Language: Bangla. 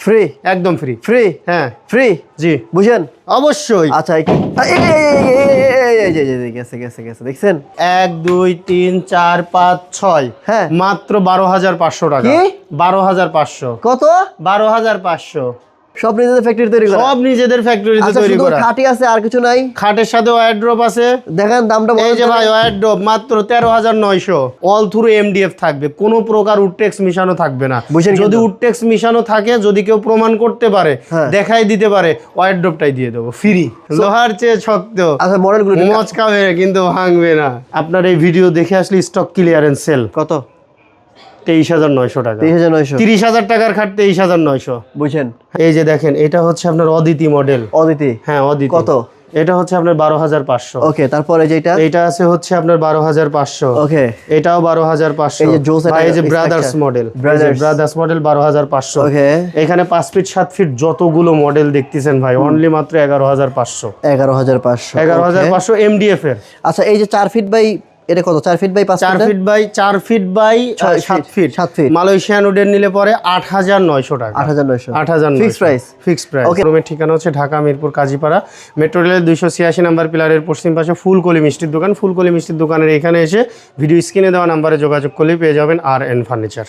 ফ্রি, একদম ফ্রি। ফ্রি, হ্যাঁ ফ্রি, জি বুঝেন? অবশ্যই। আচ্ছা গেছে গেছে গেছে, দেখছেন? 1 2 3 4 5 6 হ্যাঁ মাত্র 12,500 টাকা। কি? 12,500। কত? 12,500। সব নিজেদের ফ্যাক্টরি তৈরি করা? সব নিজেদের ফ্যাক্টরিতে আচ্ছা, তৈরি শুধু করা। খাটি আছে, আর কিছু নাই? খাটের সাথে ওয়ারড্রপ আছে। দেখেন দামটা এই বলেন যে তো। ভাই ওয়ারড্রপ মাত্র 13,900। অল থ্রু এমডিএফ থাকবে, কোনো প্রকার উডটেক্স মিশানো থাকবে না। বুঝছেন যদি কিন্তু? উডটেক্স মিশানো থাকে, যদি কেউ প্রমাণ করতে পারে, হ্যাঁ। দেখাই দিতে পারে, ওয়ারড্রপটাই দিয়ে দেবো ফ্রি। লোহার চেয়ে শক্ত, আচ্ছা, মডেলগুলো মচকাবে কিন্তু ভাঙবে না। আপনার এই ভিডিও দেখে আসলে স্টক ক্লিয়ারেন্স সেল কত? 23,900 টাকা। 23,900। 30,000 টাকার খাট 23,900। বুঝছেন? এই যে দেখেন, এটা হচ্ছে আপনার অদিতি মডেল। অদিতি হ্যাঁ অদিতি। কত? এটা হচ্ছে আপনার 12,500। ওকে, তারপরে যেটা? এটা আছে হচ্ছে আপনার 12,500। ওকে, এটাও 12,500। এই যে জোস ভাই এই যে এটা brothers structure। Model, Brothers। Brothers model 12,500। ওকে, এখানে 5 ফিট 7 ফিট যতগুলো মডেল দেখতেছেন ভাই, অনলি মাত্র 11,500। 11,500। 11,500 এমডিএফ এর। আচ্ছা, এই যে 4 ফিট বাই, এটা কত? 4 feet by 5 4 feet by 4 feet by 7 feet. 7 feet. Malaysian wooden নিলে পরে 8,900 টাকা। 8,900। 8,900 fixed price. Fixed price. Okay। রুমের ঠিকানা হচ্ছে ঢাকা মিরপুর কাজীপাড়া, মেট্রো রেলের 286 নাম্বার পিলারের পশ্চিম পাশে ফুলকলি মিষ্টির দোকান। ফুলকলি মিষ্টির দোকানের এখানে এসে ভিডিও স্ক্রিনে দেওয়া নাম্বারে যোগাযোগ করলেই পেয়ে যাবেন আর এন ফার্নিচার।